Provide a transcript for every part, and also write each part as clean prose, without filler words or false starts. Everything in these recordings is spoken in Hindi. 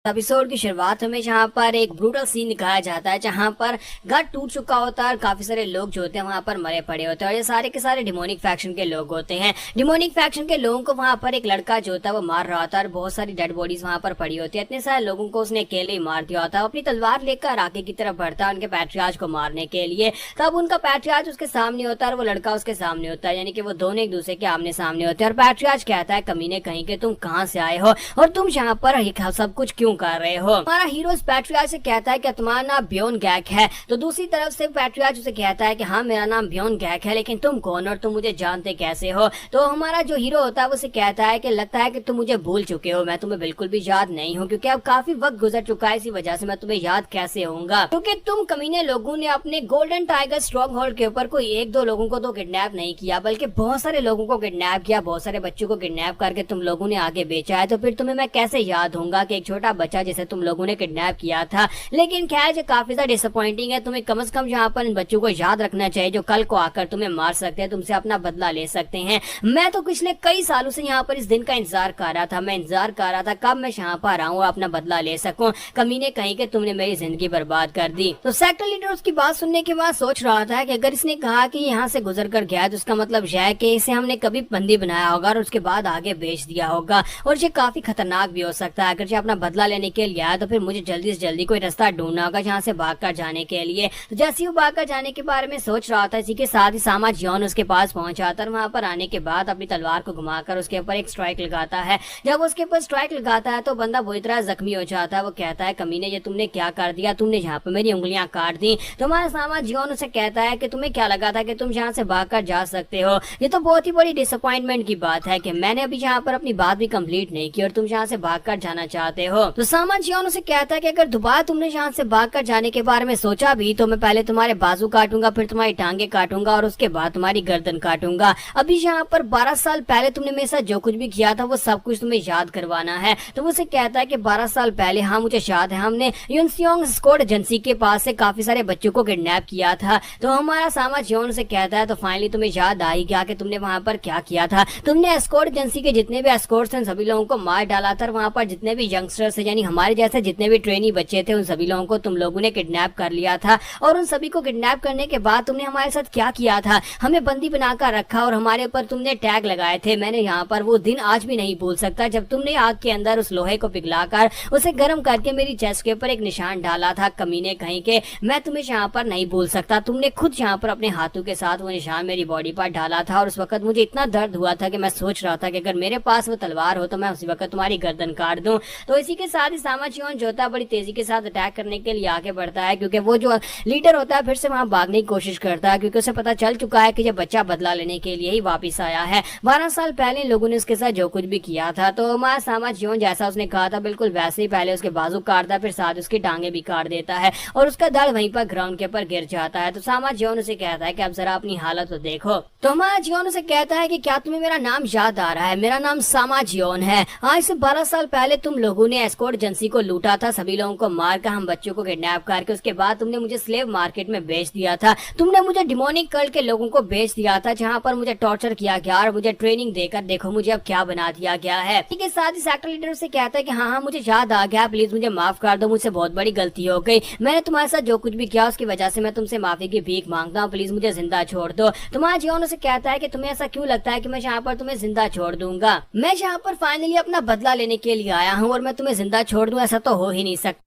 एपिसोड की शुरुआत में जहाँ पर एक ब्रूटल सीन दिखाया जाता है, जहाँ पर घर टूट चुका होता है और काफी सारे लोग जो होते हैं वहाँ पर मरे पड़े होते हैं और ये सारे के सारे डिमोनिक फैक्शन के लोग होते हैं। डिमोनिक फैक्शन के लोगों को वहाँ पर एक लड़का जो होता है वो मार रहा होता है और बहुत सारी डेड बॉडीज वहाँ पर पड़ी होती है। इतने सारे लोगों को उसने अकेले ही मार दिया होता है। अपनी तलवार लेकर आगे की तरफ बढ़ता है उनके पैट्रियार्च को मारने के लिए। तब उनका पैट्रियार्च उसके सामने होता है और वो लड़का उसके सामने होता है, यानी कि वो दोनों एक दूसरे के आमने सामने होते हैं। और पैट्रियार्च कहता है, कमीने कहीं के तुम कहाँ से आए हो और तुम यहाँ पर सब कुछ क्यों कर रहे हो। हमारा हीरो पैट्रियार्च से कहता है कि तुम्हारा नाम ब्योन गैक है। तो दूसरी तरफ से पैट्रियार्च उसे कहता है कि हाँ मेरा नाम ब्योन गैक है, लेकिन तुम कौन और तुम मुझे जानते कैसे हो। तो हमारा जो हीरो होता है वो उसे कहता है कि लगता है कि तुम मुझे भूल चुके हो, मैं तुम्हें बिल्कुल भी याद नहीं हूँ, क्योंकि अब काफी वक्त गुजर चुका है, इसी वजह से मैं तुम्हें याद कैसे होऊंगा। क्योंकि तुम कमीने लोगों ने अपने गोल्डन टाइगर स्ट्रॉन्ग होल्ड के ऊपर कोई एक दो लोगों को तो किडनैप नहीं किया, बल्कि बहुत सारे लोगों को किडनैप किया, बहुत सारे बच्चों को किडनैप करके तुम लोगों ने आगे बेचा है। तो फिर तुम्हें मैं कैसे याद होऊंगा कि एक छोटा बच्चा जिसे तुम लोगों ने किडनैप किया था। लेकिन खैर जो काफी ज्यादा डिसअपॉइंटिंग है, तुम्हें कम से कम यहाँ पर इन बच्चों को याद रखना चाहिए जो कल को आकर तुम्हें मार सकते हैं, तुमसे अपना बदला ले सकते हैं। मैं तो पिछले कई सालों से यहाँ पर इस दिन का इंतजार कर रहा था, मैं इंतजार कर रहा था कब मैं यहाँ पर आऊँ और अपना बदला ले सकूं। कमीने कहीं के तुमने मेरी जिंदगी बर्बाद कर दी। तो सेक्टर लीडर उसकी बात सुनने के बाद सोच रहा था कि अगर इसने कहा कि यहाँ से गुजर कर गया तो उसका मतलब यह है कि इसे हमने कभी बंदी बनाया होगा और उसके बाद आगे बेच दिया होगा, और ये काफी खतरनाक भी हो सकता है। अगर ये अपना बदला लेने के लिए आया तो फिर मुझे जल्दी से जल्दी कोई रास्ता ढूंढना होगा जहाँ से भागकर जाने के लिए। तो जैसे वो भागकर जाने के बारे में सोच रहा था, इसी के साथ ही सामा जियोन उसके पास पहुंचा था। वहां पर आने के बाद अपनी तलवार को घुमाकर उसके ऊपर एक स्ट्राइक लगाता है। जब उसके ऊपर स्ट्राइक लगाता है तो बंदा बुरी तरह जख्मी हो जाता है। वो कहता है, कमीने ये तुमने क्या कर दिया, तुमने यहाँ पर मेरी उंगलियां काट दी। तो हमारा सामा जियोन उसे कहता है कि तुम्हें क्या लगा था कि तुम यहाँ से भागकर जा सकते हो। ये तो बहुत ही बड़ी डिसअपॉइंटमेंट की बात है कि मैंने अभी यहाँ पर अपनी बात भी कंप्लीट नहीं की और तुम यहाँ से भागकर जाना चाहते हो। तो सामा जियोन उसे कहता है कि अगर दोबारा तुमने यहाँ से भागकर जाने के बारे में सोचा भी तो मैं पहले तुम्हारे बाजू काटूंगा, फिर तुम्हारी टांगे काटूंगा और उसके बाद तुम्हारी गर्दन काटूंगा। अभी यहाँ पर 12 साल पहले तुमने मेरे साथ जो कुछ भी किया था वो सब कुछ तुम्हें याद करवाना है। तो वो उसे कहता है कि 12 साल पहले, हाँ मुझे याद है, हमने युनसियोंग स्क्वाड एजेंसी के पास से काफी सारे बच्चों को किडनैप किया था। तो हमारा सामा जियोन से कहता है, तो फाइनली तुम्हें याद आई क्या कि तुमने वहां पर क्या किया था। तुमने स्क्वाड एजेंसी के जितने भी एस्कॉर्ट्स हैं सभी लोगों को मार डाला था। वहां पर जितने भी यंगस्टर्स यानी हमारे जैसे जितने भी ट्रेनी बच्चे थे उन सभी लोगों को तुम लोगों ने किडनैप कर लिया था। और उन सभी को किडनैप करने के बाद तुमने हमारे साथ क्या किया था, हमें बंदी बनाकर रखा और हमारे ऊपर तुमने टैग लगाए थे। मैंने यहाँ पर वो दिन आज भी नहीं भूल सकता जब तुमने आग के अंदर उस लोहे को पिघलाकर उसे गर्म करके मेरी चेस्ट के ऊपर एक निशान डाला था। कमीने कहीं के, मैं तुम्हें यहाँ पर नहीं भूल सकता। तुमने खुद यहाँ पर अपने हाथों के साथ वो निशान मेरी बॉडी पर डाला था और उस वक्त मुझे इतना दर्द हुआ था कि मैं सोच रहा था कि अगर मेरे पास वो तलवार हो तो मैं उसी वक्त तुम्हारी गर्दन काट दूं। तो इसी के साथ ही सामा जियोन जो होता है बड़ी तेजी के साथ अटैक करने के लिए आगे बढ़ता है, क्योंकि वो जो लीडर होता है फिर से वहां भागने की कोशिश करता है, क्योंकि उसे पता चल चुका है कि ये बच्चा बदला लेने के लिए ही वापस आया है। 12 साल पहले लोगों ने उसके साथ जो कुछ भी किया था, तो हमारा सामा जियोन जैसा उसने कहा था बिल्कुल वैसे ही पहले उसके बाजू काटता है, फिर साथ उसकी टांगे भी काट देता है और उसका धड़ वहीं पर ग्राउंड के ऊपर गिर जाता है। तो सामा जियोन उसे कहता है कि अब जरा अपनी हालत तो देखो। तो हमारा जियोन उसे कहता है कि क्या तुम्हें मेरा नाम याद आ रहा है, मेरा नाम सामा जियोन है। आज से 12 साल पहले तुम लोगों ने एस्कॉर्ट एजेंसी को लूटा था, सभी लोगों को मारकर हम बच्चों को किडनैप करके उसके बाद तुमने मुझे स्लेव मार्केट में बेच दिया था। तुमने मुझे डिमोनिक कल्ट के लोगों को बेच दिया था, जहां पर मुझे टॉर्चर किया गया और मुझे ट्रेनिंग देकर देखो मुझे अब क्या बना दिया गया है। ठीक है, साथ ही सेक्टर लीडर से कहता है कि हाँ मुझे याद आ गया, प्लीज मुझे माफ कर दो, मुझसे बहुत बड़ी गलती हो गई, मैंने तुम्हारे साथ जो कुछ भी किया उसकी वजह से मैं तुमसे माफी की भीख मांगता हूँ, प्लीज मुझे जिंदा छोड़ दो। तुम्हारा जियोन उसे कहता है कि तुम्हें ऐसा क्यों लगता है कि मैं यहाँ पर तुम्हें जिंदा छोड़ दूंगा, मैं यहाँ पर फाइनली अपना बदला लेने के लिए आया हूँ और मैं तुम्हें जिंदा छोड़ दूं, ऐसा तो हो ही नहीं सकता।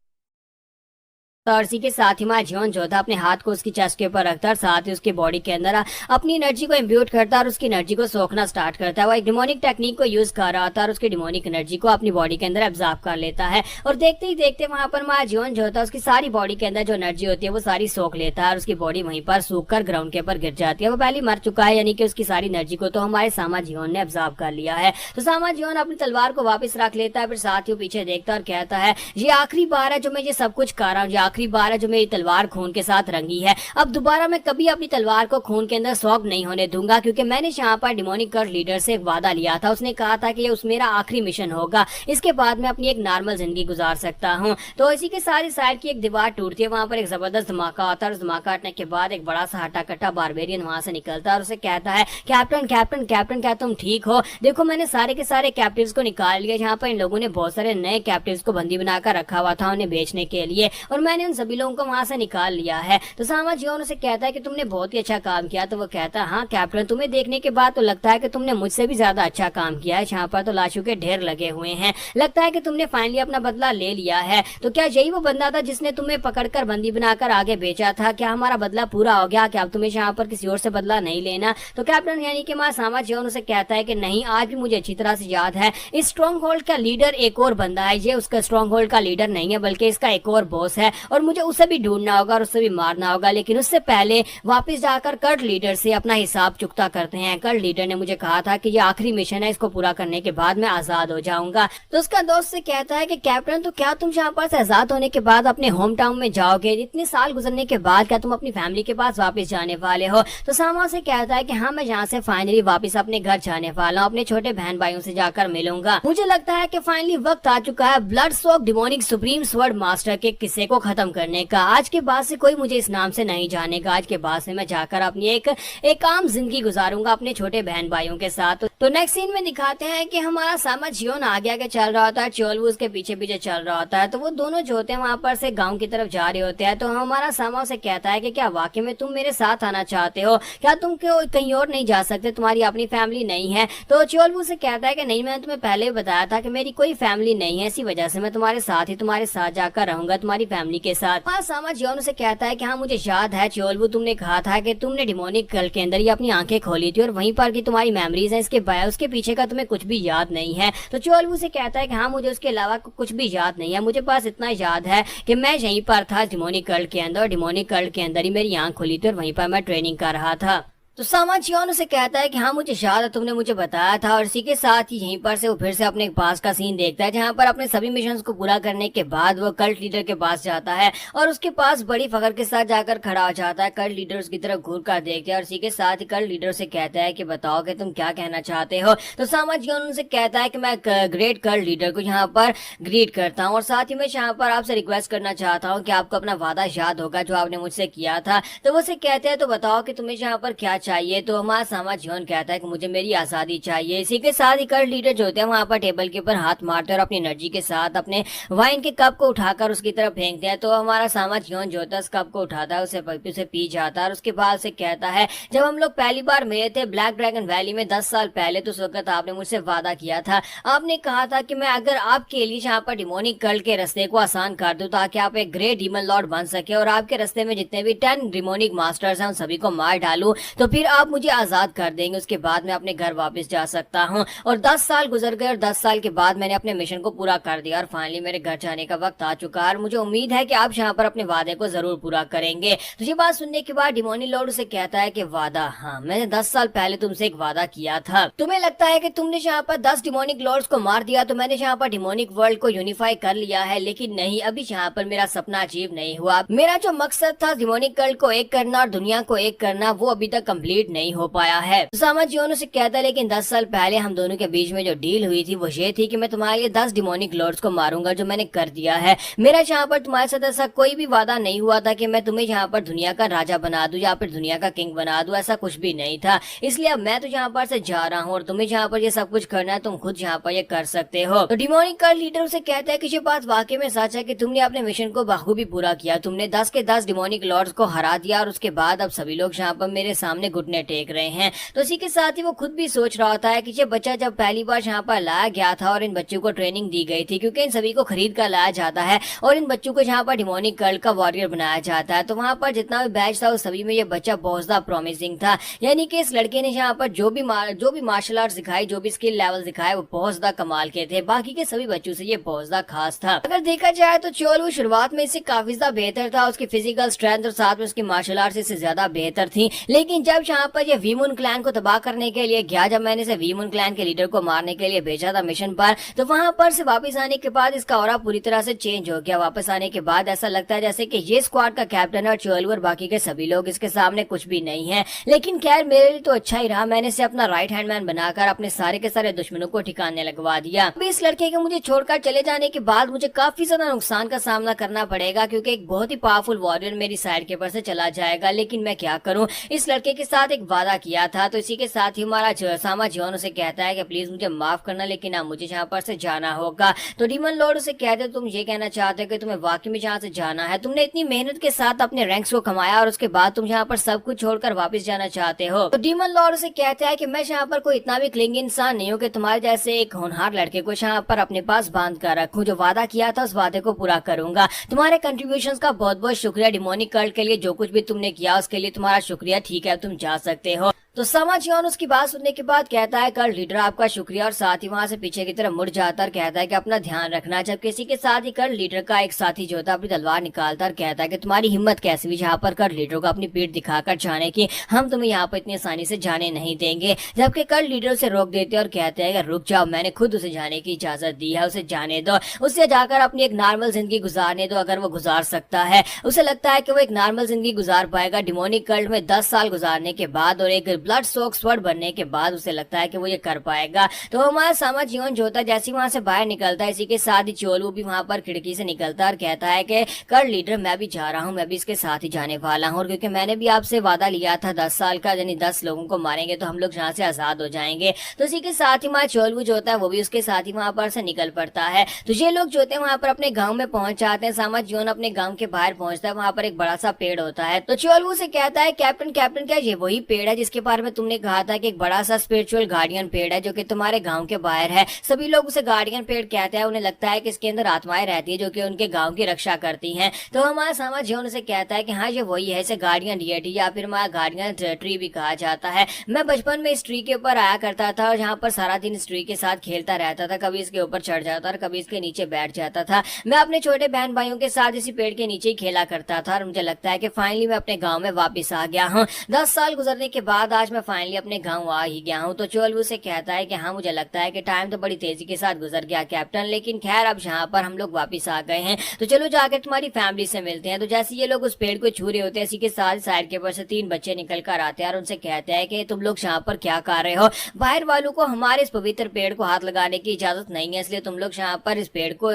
तो इसी के साथ ही हमारा जियोन जो था अपने हाथ को उसकी चेस्ट के ऊपर रखता है, साथ ही उसकी बॉडी के अंदर अपनी एनर्जी को इम्ब्यूट करता है और उसकी एनर्जी को सोखना स्टार्ट करता है। वो एक डिमोनिक टेक्निक को यूज कर रहा था और उसकी डिमोनिक एनर्जी को अपनी बॉडी के अंदर एब्जॉर्ब कर लेता है और देखते ही देखते वहां पर हमारा जियोन जो होता है उसकी सारी बॉडी के अंदर जो एनर्जी होती है वो सारी सोख लेता है और उसकी बॉडी वहीं पर सूख कर ग्राउंड के ऊपर गिर जाती है। वो पहले मर चुका है, यानी कि उसकी सारी एनर्जी को तो हमारे सामा जियोन ने एब्जॉर्ब कर लिया है। तो सामा जियोन अपनी तलवार को वापस रख लेता है, फिर साथ ही पीछे देखता है और कहता है, ये आखिरी बार है जो मैं ये सब कुछ कर रहा हूँ, आखिरी बार है जो मेरी तलवार खून के साथ रंगी है। अब दोबारा मैं कभी अपनी तलवार को खून के अंदर सौंप नहीं होने दूंगा, क्योंकि मैंने यहाँ पर डिमोनिक कल्ट लीडर से एक वादा लिया था। उसने कहा था कि ये मेरा आखिरी मिशन होगा, इसके बाद मैं अपनी एक नॉर्मल जिंदगी गुजार सकता हूँ। तो इसी के साथ इस साइड की एक दीवार टूटती है, वहां पर एक जबरदस्त धमाका होता है। धमाका हटने के बाद एक बड़ा सा हट्टा कट्टा बारबेरियन वहां से निकलता है और उसे कहता है, कैप्टन कैप्टन कैप्टन क्या तुम ठीक हो? देखो मैंने सारे के सारे कैप्टिव्स को निकाल लिया। यहाँ पर इन लोगों ने बहुत सारे नए कैप्टिव्स को बंदी बनाकर रखा हुआ था उन्हें बेचने के लिए, और मैंने उन सभी लोगों को वहां से निकाल लिया है। तो सामा जियोन उसे कहता है कि तुमने बहुत ही अच्छा काम किया। तो वो कहता है, हाँ कैप्टन, तुम्हें देखने के बाद तो लगता है कि तुमने मुझसे भी ज्यादा अच्छा काम किया है। यहाँ पर तो लाशों के ढेर लगे हुए हैं, लगता है कि तुमने फाइनली अपना बदला ले लिया है। तो क्या यही वो बंदा था जिसने तुम्हें पकड़कर बंदी बनाकर आगे बेचा था? क्या हमारा बदला पूरा हो गया? क्या अब तुम्हें यहाँ पर किसी और से बदला नहीं लेना? तो कैप्टन यानी कि सामा जियोन उसे कहता है कि नहीं, आज भी मुझे अच्छी तरह से याद है, इस स्ट्रॉन्ग होल्ड का लीडर एक और बंदा है। ये उसका स्ट्रॉन्ग होल्ड का लीडर नहीं है, बल्कि इसका एक और बॉस है, और मुझे उसे भी ढूंढना होगा और उसे भी मारना होगा। लेकिन उससे पहले वापस जाकर कल्ट लीडर से अपना हिसाब चुकता करते हैं। कल्ट लीडर ने मुझे कहा था कि ये आखिरी मिशन है, इसको पूरा करने के बाद मैं आजाद हो जाऊंगा। तो उसका दोस्त से कहता है कि कैप्टन, तो क्या तुम यहाँ पर से आजाद होने के बाद अपने होम टाउन में जाओगे? इतने साल गुजरने के बाद क्या तुम अपनी फैमिली के पास वापस जाने वाले हो? तो सामा से कहता है कि हाँ, मैं यहाँ से फाइनली वापस अपने घर जाने वाला हूँ, अपने छोटे बहन भाइयों से जाकर मिलूंगा। मुझे लगता है कि फाइनली वक्त आ चुका है ब्लड सोक डिमोनिक सुप्रीम स्वर्ड मास्टर के किस्से को खत्म करने का। आज के बाद से कोई मुझे इस नाम से नहीं जानेगा। आज के बाद से मैं जाकर अपनी एक आम जिंदगी गुजारूंगा अपने छोटे बहन भाइयों के साथ। तो नेक्स्ट सीन में दिखाते हैं कि हमारा सामा जियोन आगे आगे चल रहा होता है, चोलवू उसके पीछे पीछे चल रहा होता है। तो वो दोनों जो होते हैं वहां पर से गांव की तरफ जा रहे होते हैं। तो हमारा सामा से कहता है कि क्या वाकई में तुम मेरे साथ आना चाहते हो? क्या तुम कहीं और नहीं जा सकते? तुम्हारी अपनी फैमिली नहीं है? तो चोलवू से कहता है कि नहीं, मैंने तुम्हें पहले बताया था कि मेरी कोई फैमिली नहीं है, इसी वजह से मैं तुम्हारे साथ जाकर रहूंगा, तुम्हारी फैमिली के साथ। सामा जियोन से कहता है कि हाँ, मुझे याद है चोलवू, तुमने कहा था कि तुमने डिमोनिक कल्ट के अंदर ही अपनी आंखें खोली थी और वहीं पर की तुम्हारी मेमोरीज है, उसके पीछे का तुम्हें कुछ भी याद नहीं है। तो चोलवू से कहता है कि हाँ, मुझे उसके अलावा कुछ भी याद नहीं है, मुझे पास इतना याद है कि मैं यहीं पर था डिमोनिक कल्ट के अंदर, और डिमोनिक कल्ट के अंदर ही मेरी आंख खुली थी और वहीं पर मैं ट्रेनिंग कर रहा था। तो सामा जियोन उसे कहता है कि हाँ, मुझे याद है, तुमने मुझे बताया था। और इसी के साथ ही यहीं पर से वो फिर से अपने पास का सीन देखता है, जहाँ पर अपने सभी मिशंस को पूरा करने के बाद वो कल्ट लीडर के पास जाता है और उसके पास बड़ी फखर के साथ जाकर खड़ा हो जाता है। कल्ट लीडर उसकी तरफ घूर कर देखते हैं और इसी के साथ ही कल्ट लीडर से कहता है कि बताओ कि तुम क्या कहना चाहते हो। तो सामा जियोन उनसे कहता है कि मैं ग्रेट कल्ट लीडर को यहाँ पर ग्रीट करता हूँ, और साथ ही मैं यहाँ पर आपसे रिक्वेस्ट करना चाहता हूँ कि आपको अपना वादा याद होगा जो आपने मुझसे किया था। तो वो से कहते हैं, तो बताओ कि तुम्हें यहाँ पर क्या चाहिए? तो हमारा सामा जियोन कहता है कि मुझे मेरी आजादी चाहिए। इसी के साथ ही कल्ट लीडर जो होते हैं वहां पर टेबल के ऊपर हाथ मारते हैं और अपनी एनर्जी के साथ अपने वाइन के कप को उठाकर उसकी तरफ फेंकते हैं। तो हमारा सामा जियोन जो होता है उस कप को उठाता है, उसे पी जाता है और उसके बाद से कहता है, जब हम लोग पहली बार मिले थे ब्लैक ड्रैगन वैली में 10 साल पहले, तो उस वक्त आपने मुझसे वादा किया था। आपने कहा था कि मैं अगर आपके लिए यहाँ पर डिमोनिक कल्ट के रास्ते को आसान कर दूं ताकि आप एक ग्रेट डीमन लॉर्ड बन सके और आपके रास्ते में जितने भी 10 डिमोनिक मास्टर्स हैं उन सभी को मार डालूं, तो फिर आप मुझे आजाद कर देंगे। उसके बाद मैं अपने घर वापस जा सकता हूँ। और 10 साल गुजर गए और 10 साल के बाद मैंने अपने मिशन को पूरा कर दिया और फाइनली मेरे घर जाने का वक्त आ चुका है और मुझे उम्मीद है कि आप यहाँ पर अपने वादे को जरूर पूरा करेंगे। तो ये बात सुनने के बाद डिमोनिक लॉर्ड उसे कहता है कि वादा, हाँ, मैंने 10 साल पहले तुमसे एक वादा किया था। तुम्हें लगता है कि तुमने यहाँ पर 10 डिमोनिक लॉर्ड्स को मार दिया तो मैंने यहाँ पर डिमोनिक वर्ल्ड को यूनिफाई कर लिया है, लेकिन नहीं, अभी यहाँ पर मेरा सपना अचीव नहीं हुआ। मेरा जो मकसद था डिमोनिक कल्ट को एक करना और दुनिया को एक करना, वो अभी तक कंप्लीट नहीं हो पाया है। सामा जियोन उसे कहता है, लेकिन 10 साल पहले हम दोनों के बीच में जो डील हुई थी वो ये थी कि मैं तुम्हारे लिए 10 डिमोनिक लॉर्ड्स को मारूंगा, जो मैंने कर दिया है। मेरा यहाँ पर तुम्हारे साथ ऐसा कोई भी वादा नहीं हुआ था कि मैं तुम्हें यहाँ पर दुनिया का राजा बना दूं या फिर दुनिया का किंग बना दूं, ऐसा कुछ भी नहीं था। इसलिए अब मैं तो यहाँ पर से जा रहा हूँ और तुम्हें यहाँ पर ये सब कुछ करना है, तुम खुद यहाँ पर ये कर सकते हो। तो डिमोनिक कल्ट लीडर उसे कहता है कि ये बात वाकई में सच है कि तुमने अपने मिशन को बखूबी पूरा किया, तुमने 10 के 10 डिमोनिक लॉर्ड्स को हरा दिया और उसके बाद अब सभी लोग यहाँ पर मेरे सामने घुटने टेक रहे हैं। तो इसी के साथ ही वो खुद भी सोच रहा होता है कि ये बच्चा जब पहली बार यहाँ पर लाया गया था और इन बच्चों को ट्रेनिंग दी गई थी, क्योंकि इन सभी को खरीद कर लाया जाता है और इन बच्चों को यहाँ पर डिमोनिक कल्ट का वॉरियर बनाया जाता है, तो वहाँ पर जितना भी बैच था उस सभी में ये बच्चा बहुत ज्यादा प्रॉमिसिंग था। यानी कि इस लड़के ने यहाँ पर जो भी मार्शल आर्ट्स दिखाई, जो भी स्किल लेवल दिखाए, वो बहुत ज्यादा कमाल के थे। बाकी के सभी बच्चों से ये बहुत ज्यादा खास था। अगर देखा जाए तो चोलवू शुरुआत में इससे काफी ज्यादा बेहतर था, उसकी फिजिकल स्ट्रेंथ और साथ में उसकी मार्शल आर्ट्स इससे ज्यादा बेहतर थी, लेकिन जब जब यहाँ पर ये वीमून क्लैन को तबाह करने के लिए गया, जब मैंने इसे वीमून क्लैन के लीडर को मारने के लिए भेजा था मिशन पर, तो वहां पर से वापस आने के बाद इसका ऑरा पूरी तरह से चेंज हो गया। वापस आने के बाद ऐसा लगता है जैसे कि ये स्क्वाड का कैप्टन और चोलू और बाकी के सभी लोग इसके सामने कुछ भी नहीं है। लेकिन खैर मेरे लिए तो अच्छा ही रहा, मैंने इसे अपना राइट हैंड मैन बनाकर अपने सारे के सारे दुश्मनों को ठिकाने लगवा दिया। अभी इस लड़के के मुझे छोड़कर चले जाने के बाद मुझे काफी ज्यादा नुकसान का सामना करना पड़ेगा, क्योंकि एक बहुत ही पावरफुल वॉरियर मेरी साइड के ऊपर से चला जाएगा। लेकिन मैं क्या करूं, इस लड़के के साथ एक वादा किया था, तो इसी के साथ ही हमारा सामा जियोन उसे कहता है कि प्लीज मुझे माफ करना, लेकिन अब मुझे यहाँ पर से जाना होगा। तो डीमन लॉर्ड उसे कहते तुम ये कहना चाहते हो कि तुम्हें वाकई में यहाँ से जाना है? तुमने इतनी मेहनत के साथ अपने रैंक्स को कमाया और उसके बाद तुम यहाँ पर सब कुछ छोड़कर वापस जाना चाहते हो? तो डीमन लॉर्ड उसे कहता है कि मैं यहाँ पर कोई इतना भी क्लिंग इंसान नहीं हूँ कि तुम्हारे जैसे एक होनहार लड़के को यहाँ पर अपने पास बांध कर रखूं। जो वादा किया था उस वादे को पूरा करूंगा। तुम्हारे कंट्रीब्यूशंस का बहुत बहुत शुक्रिया डिमोनिक कल्ट के लिए, जो कुछ भी तुमने किया उसके लिए तुम्हारा शुक्रिया। ठीक है, तुम जा सकते हो। तो सामा जियोन उसकी बात सुनने के बाद कहता है कल लीडर आपका शुक्रिया, और साथ ही वहां से पीछे की तरफ मुड़ जाता और कहता है कि अपना ध्यान रखना। जब किसी के साथ ही कर लीडर का एक साथी जो था अपनी तलवार निकालता और कहता है कि तुम्हारी हिम्मत कैसी हुई यहाँ पर कर लीडर को अपनी पीठ दिखाकर जाने की? हम तुम्हें यहाँ पर इतनी आसानी से जाने नहीं देंगे। जबकि कर लीडर उसे रोक देते और कहते हैं कि रुक जाओ, मैंने खुद उसे जाने की इजाजत दी है, उसे जाने दो, उसे जाकर अपनी एक नॉर्मल जिंदगी गुजारने दो अगर वो गुजार सकता है। उसे लगता है कि वो एक नॉर्मल जिंदगी गुजार पाएगा डिमोनिक कल्ट में 10 साल गुजारने के बाद और एक ब्लड सोक स्वर्ड बनने के बाद उसे लगता है कि वो ये कर पाएगा। तो हमारा सामा जियोन जो होता जैसे वहां से बाहर निकलता है, इसी के साथ ही चोलू भी वहां पर खिड़की से निकलता और कहता है कि कर लीडर मैं भी जा रहा हूँ, मैं भी इसके साथ ही जाने वाला हूँ, क्योंकि मैंने भी आपसे वादा लिया था 10 साल का, यानी 10 लोगों को मारेंगे तो हम लोग यहाँ से आजाद हो जाएंगे। तो इसी के साथ ही हमारा चोलू जो होता है वो भी उसके साथ ही वहां पर से निकल पड़ता है। तो ये लोग जो होते हैं वहां पर अपने गाँव में पहुंच जाते हैं। सामा जियोन अपने गाँव के बाहर पहुंचता है, वहां पर एक बड़ा सा पेड़ होता है। तो चोलू से कहता है कैप्टन कैप्टन क्या ये वही पेड़ है जिसके बारे में तुमने कहा था कि एक बड़ा सा स्पिरिचुअल गार्डियन पेड़ है जो कि तुम्हारे गांव के बाहर है? सभी लोग उसे गार्डियन पेड़ कहते हैं, उन्हें लगता है कि इसके अंदर आत्माएं रहती है जो कि उनके गांव की रक्षा करती हैं। तो हमारा सामा जियोन उसे कहता है कि हाँ ये वही है, इसे गार्डियन डिएटी या फिर हमारा गार्डियन ट्री भी कहा जाता है। मैं बचपन में इस ट्री के ऊपर आया करता था और यहाँ पर सारा दिन इस ट्री के साथ खेलता रहता था, कभी इसके ऊपर चढ़ जाता और कभी इसके नीचे बैठ जाता था। मैं अपने छोटे बहन भाइयों के साथ इसी पेड़ के नीचे ही खेला करता था और मुझे लगता है कि फाइनली मैं अपने गाँव में वापिस आ गया हूँ। 10 साल गुजरने के बाद आज मैं फाइनली अपने गाँव आ ही गया हूँ। तो चोलू से कहता है कि हाँ मुझे लगता है कि टाइम तो बड़ी तेजी के साथ गुजर गया कैप्टन, लेकिन खैर अब यहाँ पर हम लोग वापस आ गए हैं, तो चलो जाकर तुम्हारी फैमिली से मिलते हैं। तो जैसे ये लोग उस पेड़ को छू रहे होते हैं, इसी के साथ साइड के ऊपर से 3 बच्चे निकल कर आते हैं और उनसे कहते हैं कि तुम लोग यहाँ पर क्या कर रहे हो? बाहर वालों को हमारे इस पवित्र पेड़ को हाथ लगाने की इजाजत नहीं है, इसलिए तुम लोग यहाँ पर इस पेड़ को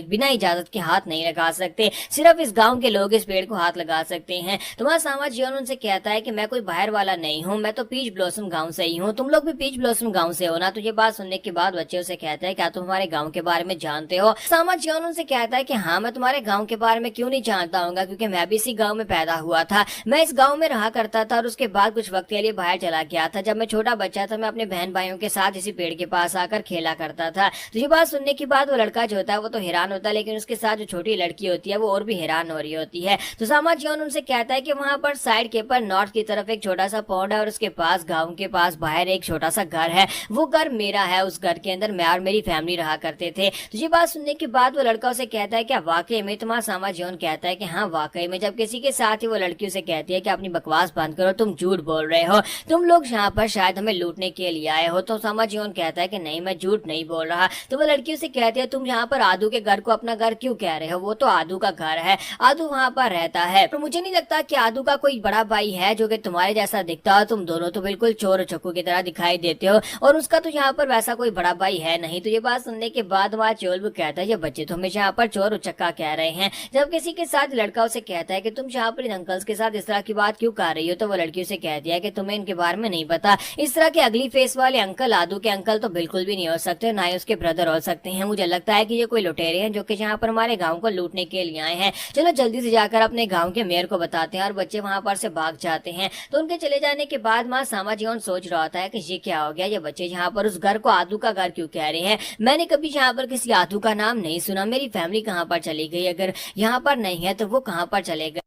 बिना इजाजत के हाथ नहीं लगा सकते, सिर्फ इस गाँव के लोग इस पेड़ को हाथ लगा सकते हैं। तुम्हारा सामा जियोन उनसे कहता है कि मैं कोई बाहर वाला नहीं हूँ, मैं तो पीच ब्लॉसम गाँव से ही हूँ, तुम लोग भी पीच ब्लॉसम गाँव से हो ना? तो ये बात सुनने के बाद बच्चे उसे कहते हैं क्या तुम हमारे गांव के बारे में जानते हो? सामा जियोन उनसे कहता है कि हाँ मैं तुम्हारे गांव के बारे में क्यों नहीं जानता हूँ, क्योंकि मैं भी इसी गांव में पैदा हुआ था, मैं इस गांव में रहा करता था और उसके बाद कुछ वक्त के लिए बाहर चला गया था। जब मैं छोटा बच्चा था मैं अपने बहन भाइयों के साथ इसी पेड़ के पास आकर खेला करता था। तो ये बात सुनने के बाद वो लड़का जो होता है वो तो हैरान होता है, लेकिन उसके साथ जो छोटी लड़की होती है वो और भी हैरान हो रही होती है। तो सामा जियोन उनसे कहता है कि वहां पर साइड के ऊपर नॉर्थ की तरफ एक छोटा सा पौंड है और उसके पास गाँव के पास बाहर एक छोटा सा घर है, वो घर मेरा है, उस घर के अंदर मैं और मेरी फैमिली रहा करते थे। तो ये बात सुनने के बाद वो लड़का उसे कहता है क्या वाकई में? तुम्हारा सामा जियोन कहता है कि हाँ वाकई में। जब किसी के साथ ही वो लड़की उसे कहती है कि अपनी बकवास बंद करो, तुम झूठ बोल रहे हो, तुम लोग यहाँ पर शायद हमें लूटने के लिए आए हो। तो सामा जियोन कहता है कि नहीं मैं झूठ नहीं बोल रहा। तो वो लड़की उसे कहती है तुम यहाँ पर आदू के घर को अपना घर क्यों कह रहे हो? वो तो आदू का घर है, आदू वहाँ पर रहता है। तो मुझे नहीं लगता कि आदू का कोई बड़ा भाई है जो कि तुम्हारे जैसा दिखता हो, तुम दोनों तो बिल्कुल चोर और चक्कू की तरह दिखाई देते हो और उसका तो यहाँ पर वैसा कोई बड़ा भाई है नहीं। तो ये बात सुनने के बाद वहाँ चोलू कहता है ये बच्चे तो हमेशा यहाँ पर चोर और चक्का कह रहे हैं। जब किसी के साथ लड़का उसे कहता है कि तुम यहाँ पर इन अंकल्स के साथ इस तरह की बात क्यों कर रही हो, तो वो लड़की उसे कहती है कि तुम्हें इनके बारे में नहीं पता, इस तरह के अगली फेस वाले अंकल आदू के अंकल तो बिल्कुल भी नहीं हो सकते, ना ही उसके ब्रदर हो सकते हैं। मुझे लगता है कि ये कोई लुटेरे हैं जो कि यहाँ पर हमारे गाँव को लूटने के लिए आए हैं। चलो जल्दी से जाकर अपने गाँव के मेयर को बताते हैं। और बच्चे वहाँ पर से भाग जाते हैं। तो उनके चले जाने के बाद माँ सामा जियोन सोच रहा होता है कि ये क्या हो गया, ये बच्चे यहाँ पर उस घर को आदू का घर क्यों कह रहे हैं? मैंने कभी यहाँ पर किसी आदू का नाम नहीं सुना, मेरी फैमिली कहाँ पर चली गई? अगर यहाँ पर नहीं है तो वो कहाँ पर चले गए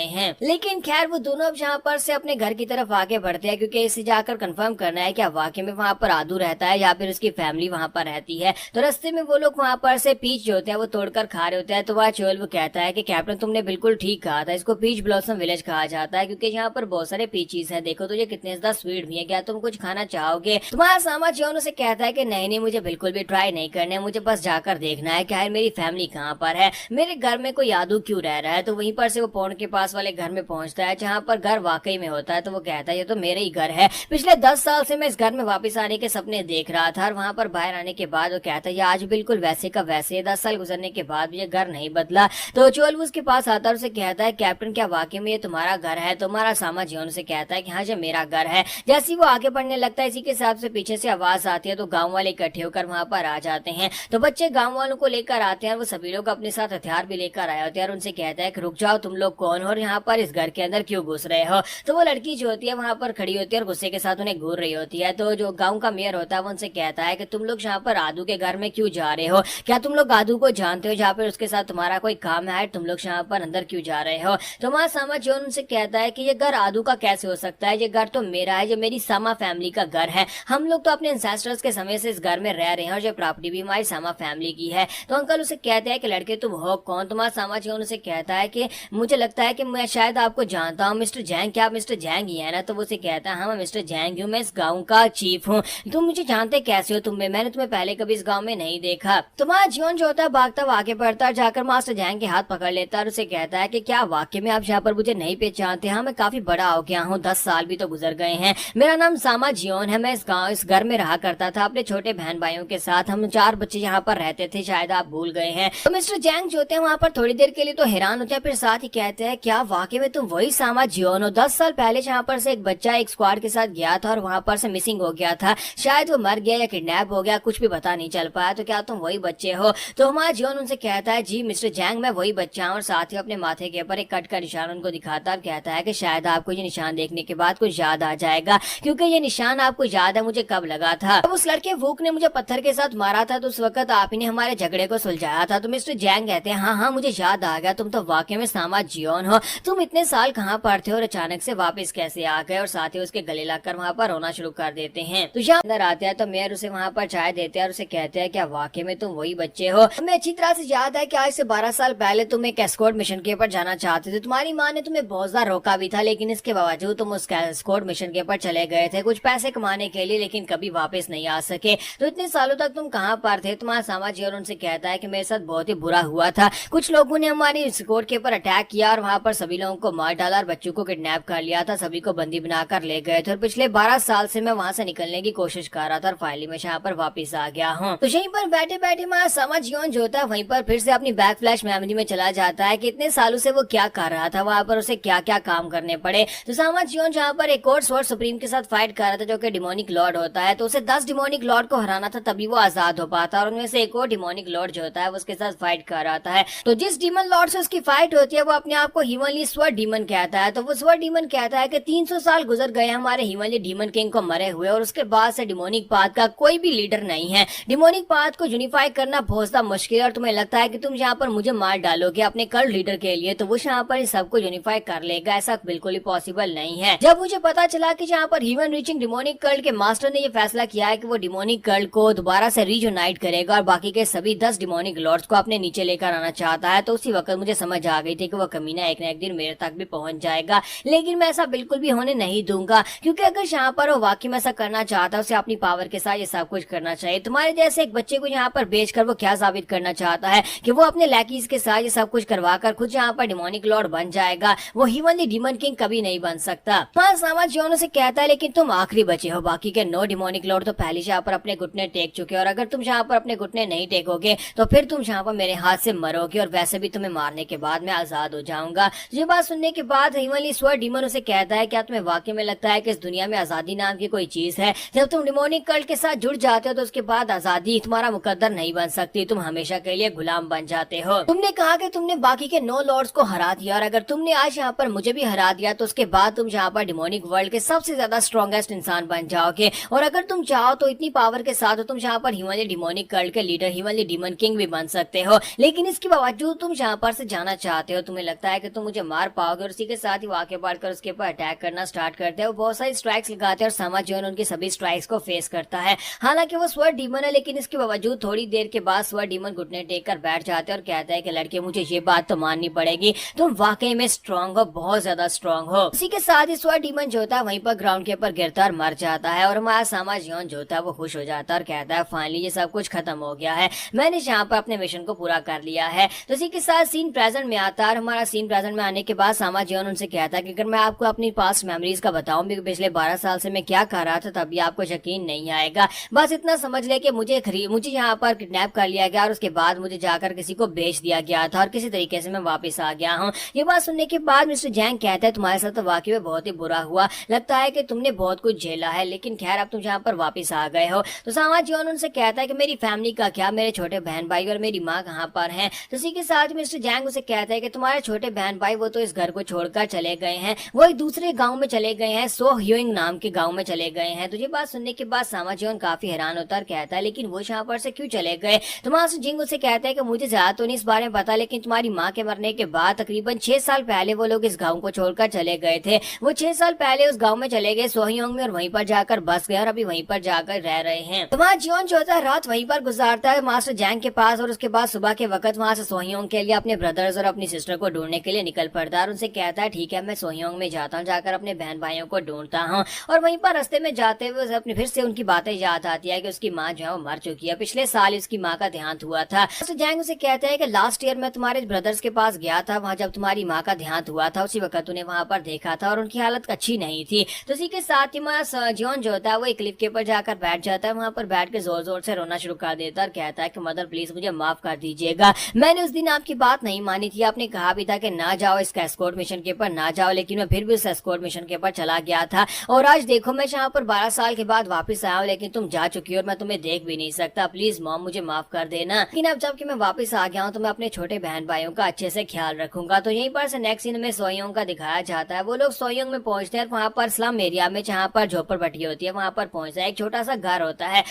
हैं। लेकिन खैर वो दोनों अब यहाँ पर से अपने घर की तरफ आगे बढ़ते हैं, क्योंकि इसे जाकर कंफर्म करना है क्या वाकई में वहाँ पर आदू रहता है या फिर उसकी फैमिली वहाँ पर रहती है। तो रास्ते में वो लोग वहाँ पर से पीच जो होते हैं वो तोड़कर खा रहे होते हैं। तो वह चोल वो कहता है कि कैप्टन तुमने बिल्कुल ठीक कहा था, इसको पीच ब्लॉसम विलेज कहा जाता है, क्योंकि यहाँ पर बहुत सारे पीचीज हैं, देखो तो ये कितने ज्यादा स्वीट भी है, क्या तुम कुछ खाना चाहोगे। तुम्हारा सामा जियोन उसे कहता है कि नहीं मुझे बिल्कुल भी ट्राई नहीं करने, मुझे बस जाकर देखना है क्या मेरी फैमिली कहाँ पर है, मेरे घर में कोई यादू क्यों रह रहा है। तो वहीं पर से वो पौंड के पास वाले घर में पहुंचता है, जहाँ पर घर वाकई में होता है। तो वो कहता है ये तो मेरे ही घर है, पिछले 10 साल से मैं इस घर में वापस आने के सपने देख रहा था। और वहाँ पर बाहर आने के बाद वो कहता है ये आज बिल्कुल वैसे का वैसे, 10 साल गुजरने के बाद भी ये घर नहीं बदला। तो चोल उसके पास आता है, उसे कहता है कैप्टन क्या वाकई में ये तुम्हारा घर है। तुम्हारा सामा जियोन से कहता है कि हाँ ये मेरा घर है। जैसे वो आगे बढ़ने लगता है, इसी के हिसाब से पीछे से आवाज आती है, तो गाँव वाले इकट्ठे होकर वहाँ पर आ जाते हैं। तो बच्चे गाँव वालों को लेकर आते हैं, वो सभी लोग अपने साथ हथियार भी लेकर आए होते हैं। और उनसे कहता है कि रुक जाओ, तुम लोग कौन हो और यहाँ पर इस घर के अंदर क्यों घुस रहे हो। तो वो लड़की जो होती है वहाँ पर खड़ी होती है और गुस्से के साथ उन्हें घूर रही होती है। तो जो गाँव का मेयर होता है वो उनसे कहता है कि तुम लोग यहाँ पर आदू के घर में क्यों जा रहे हो, क्या तुम लोग आदू को जानते हो जहाँ पर उसके साथ तुम्हारा कोई काम है, तुम लोग यहाँ पर अंदर क्यों जा रहे हो। तो वहाँ सामा जियोन उनसे कहता है कि ये घर आदू का कैसे हो सकता है, ये घर तो मेरा है, ये मेरी सामा फैमिली का घर है, हम लोग तो अपने एंसेस्टर्स के समय से इस घर में रह रहे हैं और ये प्रॉपर्टी भी हमारी सामा फैमिली की है। तो अंकल उसे कहते हैं कि लड़के तुम हो कौन। तुम्हारा सामा जियोन उसे कहता है कि मुझे लगता है कि मैं शायद आपको जानता हूँ, मिस्टर जैंग, क्या आप मिस्टर जैंग ही है ना। तो वो उसे कहता है हाँ मैं मिस्टर जैंग हूँ, मैं इस गाँव का चीफ हूँ। तुम मुझे जानते कैसे हो, मैंने तुम्हें पहले कभी इस गाँव में नहीं देखा। तुम्हारा जियोन जो होता है भागता हुआ आगे बढ़ता है, जाकर मास्टर जैंग के हाथ पकड़ लेता है और उसे कहता है कि क्या वाकई में आप यहाँ पर मुझे नहीं पहचानते। हाँ मैं काफी बड़ा हो गया हूँ, 10 साल भी तो गुजर गए हैं, मेरा नाम सामा जियोन है, मैं इस घर में रहा करता था अपने छोटे बहन भाइयों के साथ, हम 4 बच्चे यहाँ पर रहते थे, शायद आप भूल गए हैं। तो मिस्टर जैंग जो होते हैं वहाँ पर थोड़ी देर के लिए तो हैरान होते हैं, फिर साथ ही कहते हैं क्या वाकई में तुम वही सामा जियोन हो। 10 साल पहले यहाँ पर से एक बच्चा एक स्क्वाड के साथ गया था और वहाँ पर से मिसिंग हो गया था, शायद वो मर गया या किडनैप हो गया, कुछ भी पता नहीं चल पाया। तो क्या तुम वही बच्चे हो। तो हमारा जियोन उनसे कहता है जी मिस्टर जैंग मैं वही बच्चा हूँ। और साथ ही अपने माथे के ऊपर एक कट का निशान उनको दिखाता और कहता है कि शायद आपको ये निशान देखने के बाद कुछ याद आ जाएगा, क्योंकि ये निशान आपको याद है मुझे कब लगा था, जब उस लड़के वूक ने मुझे पत्थर के साथ मारा था, तो उस वक्त आप ही ने हमारे झगड़े को सुलझाया था। तो मिस्टर जैंग कहते हैं हाँ मुझे याद आ गया, तुम तो वाकई में सामा जियोन हो, तुम इतने साल कहाँ पर थे और अचानक से वापस कैसे आ गए। और साथ ही उसके गले लगकर वहाँ पर रोना शुरू कर देते हैं। तो यहाँ अंदर आते हैं तो मेयर उसे वहाँ पर चाय देते हैं और उसे कहते हैं क्या वाकई में तुम वही बच्चे हो। हमें अच्छी तरह से याद है कि आज से 12 साल पहले तुम एक एस्कॉर्ट मिशन के ऊपर जाना चाहते थे, तुम्हारी माँ ने तुम्हें बहुत ज्यादा रोका भी था, लेकिन इसके बावजूद तुम उस एस्कॉर्ट मिशन के ऊपर चले गए थे कुछ पैसे कमाने के लिए, लेकिन कभी वापस नहीं आ सके। तो इतने सालों तक तुम कहाँ पर थे। तुम्हारा सामा जियोन उनसे कहता है कि मेरे साथ बहुत ही बुरा हुआ था, कुछ लोगों ने हमारी एस्कॉर्ट के ऊपर अटैक किया और वहाँ पर सभी लोगों को मार डाला और बच्चों को किडनैप कर लिया था, सभी को बंदी बनाकर ले गए थे। और पिछले 12 साल से मैं वहाँ से निकलने की कोशिश कर रहा था और फाइनली मैं यहाँ पर वापस आ गया हूँ। तो यहीं पर बैठे बैठे हमारा सामा जियोन जो होता है वहीं पर फिर से अपनी बैक फ्लैश मेमोरी में चला जाता है कि इतने सालों से वो क्या कर रहा था, वहाँ पर उसे क्या क्या काम करने पड़े। तो सामा जियोन जहाँ पर एक और स्वॉर्ड सुप्रीम के साथ फाइट कर रहा था जो कि डिमोनिक लॉर्ड होता है, तो उसे 10 डिमोनिक लॉर्ड को हराना था तभी वो आजाद हो पाता, और उनमें से एक और डिमोनिक लॉर्ड जो होता है वो उसके साथ फाइट कर रहा है। तो जिस डीमन लॉर्ड से उसकी फाइट होती है वो अपने आप को हिमनली स्वर्ड डीमन कहता है। तो वो स्वर्ड डीमन कहता है कि 300 साल गुजर गए हमारे हिमनली डीमन किंग को मरे हुए, और उसके बाद से डिमोनिक पाथ का कोई भी लीडर नहीं है। डिमोनिक पाथ को यूनिफाई करना बहुत ज्यादा मुश्किल है, और तुम्हें लगता है कि तुम यहाँ पर मुझे मार डालोगे अपने कल्ट लीडर के लिए तो वो यहाँ पर सबको यूनिफाई कर लेगा, ऐसा बिल्कुल ही पॉसिबल नहीं है। जब मुझे पता चला कि यहाँ पर ह्यूमन रीचिंग डिमोनिक कल्ट के मास्टर ने ये फैसला किया है कि वो डिमोनिक कल्ट को दोबारा से रीयूनाइट करेगा और बाकी के सभी 10 डिमोनिक लॉर्ड्स को अपने नीचे लेकर आना चाहता है, तो उसी वक्त मुझे समझ आ गई थी कि वो कमीना एक न एक दिन मेरे तक भी पहुंच जाएगा। लेकिन मैं ऐसा बिल्कुल भी होने नहीं दूंगा, क्योंकि अगर यहाँ पर वो वाकई में ऐसा करना चाहता है उसे अपनी पावर के साथ ये सब कुछ करना चाहिए। तुम्हारे जैसे एक बच्चे को यहाँ पर बेचकर वो क्या साबित करना चाहता है कि वो अपने लैकीज के साथ ये सब कुछ करवाकर खुद यहाँ पर डिमोनिक लॉर्ड बन जाएगा, वो ह्यूमनली डीमन किंग कभी नहीं बन सकता। सामा जियोन से कहता है लेकिन तुम आखिरी बचे हो, बाकी के 9 डिमोनिक लॉर्ड तो पहले यहाँ पर अपने घुटने टेक चुके, और अगर तुम यहाँ पर अपने घुटने नहीं टेकोगे तो फिर तुम यहाँ पर मेरे हाथ से मरोगे, और वैसे भी तुम्हें मारने के बाद मैं आजाद हो जाऊंगा। ये बात सुनने के बाद ह्यूमनली स्वर्ड डीमन उसे कहता है क्या तुम्हें वाकई में लगता है कि इस दुनिया में आजादी नाम की कोई चीज है। जब तुम डिमोनिक कल्ट के साथ जुड़ जाते हो तो उसके बाद आजादी तुम्हारा मुकद्दर नहीं बन सकती, तुम हमेशा के लिए गुलाम बन जाते हो। तुमने कहा कि तुमने बाकी के 9 लॉर्ड्स को हरा दिया, और अगर तुमने आज यहाँ पर मुझे भी हरा दिया तो उसके बाद तुम यहाँ पर डिमोनिक वर्ल्ड के सबसे ज्यादा स्ट्रॉन्गेस्ट इंसान बन जाओगे, और अगर तुम चाहो तो इतनी पावर के साथ तुम यहाँ पर ह्यूमनली डिमोनिक कल्ट के लीडर ह्यूमनली डीमन किंग भी बन सकते हो। लेकिन इसके बावजूद तुम यहाँ पर से जाना चाहते हो, तुम्हें लगता है कि तुम मुझे मुझे मार पाओगे। और उसी के साथ ही वो आगे बढ़कर उसके ऊपर अटैक करना स्टार्ट करते हैं। वो बहुत सारी स्ट्राइक्स लगाते हैं और सामा जो है उनकी सभी स्ट्राइक्स को फेस करता है। हालांकि वो स्वर्ड डीमन है, लेकिन इसके बावजूद थोड़ी देर के बाद स्वर्ड डीमन घुटने टेक कर बैठ जाते हैं और कहता है कि लड़के मुझे ये बात तो माननी पड़ेगी, तुम वाकई में स्ट्रांग हो, बहुत ज्यादा स्ट्रांग हो। इसी के साथ ही स्वर्ड डीमन जो होता है वहीं पर ग्राउंड के ऊपर गिरता और मर जाता है। और हमारा सामा जियोन जो होता है वो खुश हो जाता है और कहता है फाइनली ये सब कुछ खत्म हो गया है, मैंने यहाँ पर अपने मिशन को पूरा कर लिया है। तो इसी के साथ सीन प्रेजेंट में आता है। हमारा सीन प्रेजेंट में आने के बाद सामा जियोन उनसे कहता है कि अगर मैं आपको अपनी पास्ट मेमोरीज का बताऊं भी पिछले 12 साल से मैं क्या कर रहा था, तब भी आपको यकीन नहीं आएगा। बस इतना समझ ले कि मुझे यहाँ पर किडनैप कर लिया गया और उसके बाद मुझे जाकर किसी को बेच दिया गया था और किसी तरीके से मैं वापस आ गया हूँ। ये बात सुनने के बाद मिस्टर जैंग कहता है तुम्हारे साथ तो वाकई में बहुत ही बुरा हुआ, लगता है कि तुमने बहुत कुछ झेला है, लेकिन खैर अब तुम यहाँ पर वापस आ गए हो। तो सामा जियोन उनसे कहता है कि मेरी फैमिली का क्या, मेरे छोटे बहन भाई और मेरी माँ कहाँ पर हैं। तो इसी के साथ मिस्टर जैंग उसे कहता है कि तुम्हारे छोटे बहन भाई वो तो इस घर को छोड़कर चले गए हैं, वो एक दूसरे गाँव में चले गए हैं, सो ह्यूइंग नाम के गाँव में चले गए हैं। तो ये बात सुनने के बाद सामा जियोन काफी हैरान होता है और कहता है लेकिन वो यहाँ पर से क्यों चले गए। तो मास्टर जिंग उसे कहता है कि मुझे ज्यादा तो नहीं इस बारे में पता, लेकिन तुम्हारी माँ के मरने के बाद तकरीबन 6 साल पहले वो लोग इस गाँव को छोड़कर चले गए थे। वो 6 साल पहले उस गाँव में चले गए सोहयोंग में और वहीं पर जाकर बस गए और अभी वहीं पर जाकर रह रहे हैं। तो वहाँ जियोन जो होता है रात वहीं पर गुजारता है मास्टर जैंग के पास और उसके बाद सुबह के वक्त वहाँ से सोहयोंग के लिए अपने ब्रदर्स और अपनी सिस्टर को ढूंढने के लिए निकल पड़ता है और उनसे कहता है ठीक है मैं सोहयोंग में जाता हूँ, जाकर अपने बहन भाइयों को ढूंढता हूँ। और वहीं पर रास्ते में जाते हुए अपने फिर से उनकी बातें याद आती है कि उसकी माँ जो है वो मर चुकी है, पिछले साल उसकी माँ का देहांत हुआ था। मास्टर जैंग उसे कहते हैं कि लास्ट ईयर मैं तुम्हारे ब्रदर्स के पास गया था, वहाँ जब तुम्हारी माँ का देहांत हुआ था उसी वक्त उन्हें वहाँ पर देखा था और उनकी हालत अच्छी नहीं थी। तो इसी के साथ ही हमारा जियोन जो होता है वो एक क्लिफ के ऊपर जाकर बैठ जाता है, वहाँ पर बैठ के जोर जोर से रोना शुरू कर देता है और कहता है कि मदर प्लीज मुझे माफ कर दीजिएगा, मैंने उस दिन आपकी बात नहीं मानी थी, आपने कहा भी था कि ना जाओ इसका एस्कॉर्ट मिशन के ऊपर ना जाओ, लेकिन मैं फिर भी उस एस्कॉर्ट मिशन के ऊपर चला गया था और आज देखो मैं यहाँ पर 12 साल के बाद वापस आया हूँ, लेकिन तुम जा चुकी हो और मैं तुम्हें देख भी नहीं सकता, प्लीज मॉम मुझे माफ कर देना। लेकिन अब जबकि मैं वापस आ गया हूँ तो मैं अपने छोटे बहन भाइयों का अच्छे से ख्याल रखूंगा। तो यहीं पर से नेक्स्ट सीन में सोयोंग का दिखाया जाता है। वो लोग सोयोंग में पहुंचते हैं, वहाँ पर स्लम एरिया में जहाँ पर झोपड़पट्टी होती है वहाँ पर पहुंचता है, एक छोटा सा घर होता है।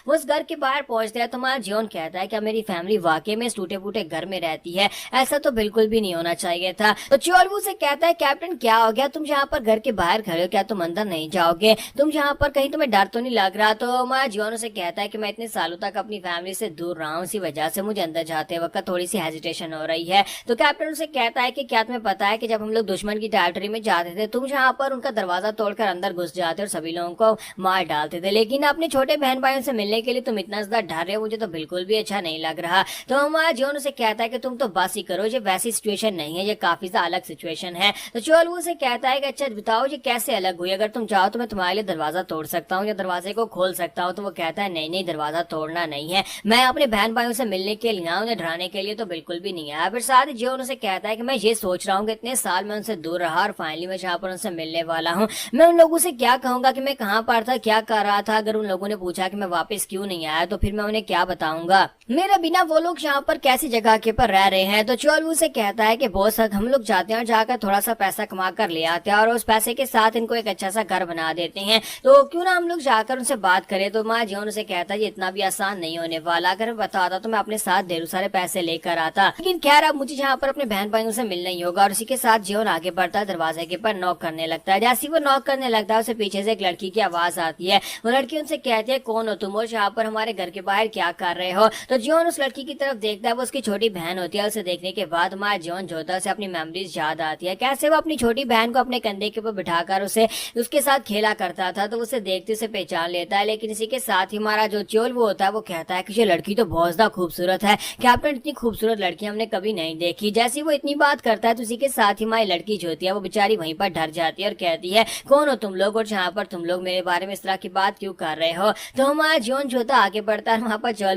वो उस घर के बाहर पहुंचते हैं तो हमारा जियोन कहता है कि मेरी फैमिली वाकई में इस टूटे फूटे घर में रहती है, ऐसा तो बिल्कुल भी नहीं होना चाहिए था। तो चोलवू से कहता है कैप्टन क्या हो गया, तुम यहाँ पर घर के बाहर खड़े हो, क्या तुम अंदर नहीं जाओगे, तुम यहाँ पर कहीं तुम्हें डर तो नहीं लग रहा। तो हमारा जियोन उसे कहता है कि मैं इतने सालों तक अपनी फैमिली से दूर रहा हूँ, इसी वजह से मुझे अंदर जाते वक्त थोड़ी सी हेजिटेशन हो रही है। तो कैप्टन उसे कहता है कि क्या तुम्हें पता है कि जब हम लोग दुश्मन की टेरिटरी में जाते थे तुम यहाँ पर उनका दरवाजा तोड़कर अंदर घुस जाते और सभी लोगों को मार डालते थे, लेकिन अपने छोटे बहन भाइयों से मिलने के लिए तुम इतना ज्यादा डर रहे हो, मुझे तो बिल्कुल भी अच्छा नहीं लग रहा। तो हमारा जियोन उसे कहता है कि तुम तो बस ही करो, ये वैसी सिचुएशन नहीं है, ये काफी ज्यादा अलग सिचुएशन है। तो चोलवू से कहता है कि अच्छा बताओ ये कैसे अलग हुई, अगर तुम चाहो तो मैं तुम्हारे लिए दरवाजा तोड़ सकता हूँ या दरवाजे को खोल सकता हूँ। तो वो कहता है नहीं नहीं दरवाजा तोड़ना नहीं है, मैं अपने बहन भाइयों से मिलने के लिए ना, उन्हें डराने के लिए तो बिल्कुल भी नहीं आया। फिर साथ ही जियोन उसे कहता है कि मैं ये सोच रहा हूँ कि इतने साल मैं उनसे दूर रहा और फाइनली मैं जहाँ पर उनसे मिलने वाला हूँ, मैं उन लोगों से क्या कहूंगा कि मैं कहाँ पर था, क्या कर रहा था। अगर उन लोगों ने पूछा कि मैं वापस क्यों नहीं आया तो फिर मैं उन्हें क्या बताऊंगा, मेरे बिना वो लोग यहाँ पर कैसी जगह के पर रह रहे हैं। तो चोलवू से कहता है कि बॉस हम लोग जाते हैं और जाकर थोड़ा सा पैसा कमा कर ले आते हैं और उस पैसे के साथ इनको एक अच्छा सा घर बना देते हैं, तो क्यों ना हम लोग जाकर उनसे बात करें। तो माँ जियोन उसे कहता है ये इतना भी आसान नहीं होने वाला, अगर मैं बताता तो मैं अपने साथ ढेर सारे पैसे लेकर आता, लेकिन खैर अब मुझे यहाँ पर अपने बहन भाइयों से मिलना ही होगा। और उसी के साथ जियोन आगे बढ़ता है, दरवाजे के पर नॉक करने लगता है। जैसे वो नॉक करने लगता है उसे पीछे से एक लड़की की आवाज आती है, वो लड़की उनसे कहती है कौन हो तुम और यहाँ पर हमारे घर के बाहर क्या कर रहे हो। तो जियोन उस लड़की की तरफ देखता है, वो उसकी छोटी बहन होती है। उसे देखने के बाद हमारा जियोन जो होता है उसे अपनी मेमोरीज याद आती है, कैसे वो अपनी छोटी बहन को अपने कंधे के ऊपर बिठाकर उसे उसके साथ खेला करता था। तो उसे देखते उसे पहचान लेता है, लेकिन इसी के साथ ही हमारा जो चोल वो होता है वो कहता है कि ये लड़की तो बहुत ज्यादा खूबसूरत है कैप्टन, इतनी खूबसूरत लड़की हमने कभी नहीं देखी। जैसे वो इतनी बात करता है तो उसी के साथ ही हमारी लड़की जो होती है वो बेचारी वहीं पर डर जाती है और कहती है कौन हो तुम लोग और जहाँ पर तुम लोग मेरे बारे में इस तरह की बात क्यों कर रहे हो। तो हमारा जियोन जो होता आगे बढ़ता है, वहाँ पर चोल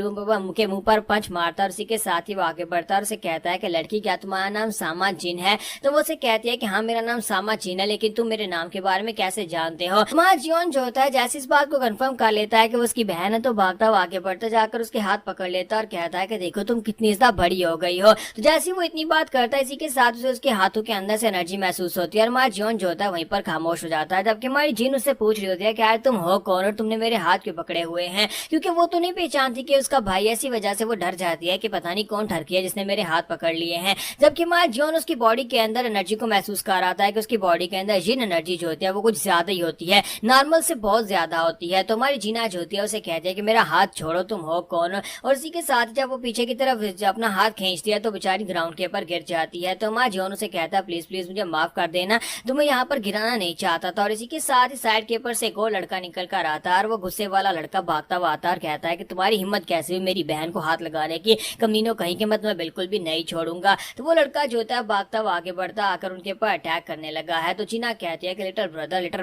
के मुंह पर पंच मारता है और उसी के साथ ही वो आगे बढ़ता है और उसे कहता है कि लड़की क्या तुम्हारा नाम सामा जिन है। तो वो उसे कहती है कि हाँ मेरा नाम सामा जिन है, लेकिन तुम मेरे नाम के बारे में कैसे जानते हो। हमारा जियोन जो होता है जैसे इस बात को कंफर्म कर लेता है कि वो उसकी बहन है तो भागता हुआ आगे बढ़ता जाकर उसके हाथ पकड़ लेता है और कहता है कि देखो तुम कितनी ज्यादा बड़ी हो गई हो। तो जैसे वो इतनी बात करता है इसी के साथ उसे उसके हाथों के अंदर से एनर्जी महसूस होती है और हमारा जियोन जो होता है वहीं पर खामोश हो जाता है, जबकि हमारी जिन उससे पूछ रही होती है कि यार तुम हो कौन और तुमने मेरे हाथ क्यों पकड़े हुए हैं। क्योंकि वो तो नहीं पहचानती कि उसका भाई, ऐसी वजह से वो डर जाती है कि पता नहीं कौन ठरकी है जिसने मेरे हाथ पकड़ लिए हैं। जबकि हमारा जॉन उसकी बॉडी के अंदर एनर्जी को महसूस कर रहा था कि उसकी बॉडी के अंदर जिन एनर्जी जो होती है वो कुछ ज्यादा ही होती है, नॉर्मल से बहुत ज्यादा होती है। तो हमारी जीना जो होती है उसे कहती है कि मेरा हाथ छोड़ो, तुम हो कौन। और इसी के साथ जब वो पीछे की तरफ अपना हाथ खींचती है तो बेचारी ग्राउंड के ऊपर गिर जाती है। तो हमारा जॉन उसे कहता है प्लीज प्लीज मुझे माफ कर देना, तुम्हें यहाँ पर गिराना नहीं चाहता था। और इसी के साथ ही साइड के ऊपर से एक और लड़का निकल कर आता है और वो गुस्से वाला लड़का भागता हुआ आता है और कहता है कि तुम्हारी हिम्मत कैसे हुई मेरी बहन को हाथ लगाने की, कमीनों कहीं के मत, मैं बिल्कुल भी नहीं छोड़ूंगा। तो वो लड़का जो होता है भागता हुआ आगे बढ़ता आकर उनके ऊपर अटैक करने लगा है। तो चीना कहती है कि लिटिल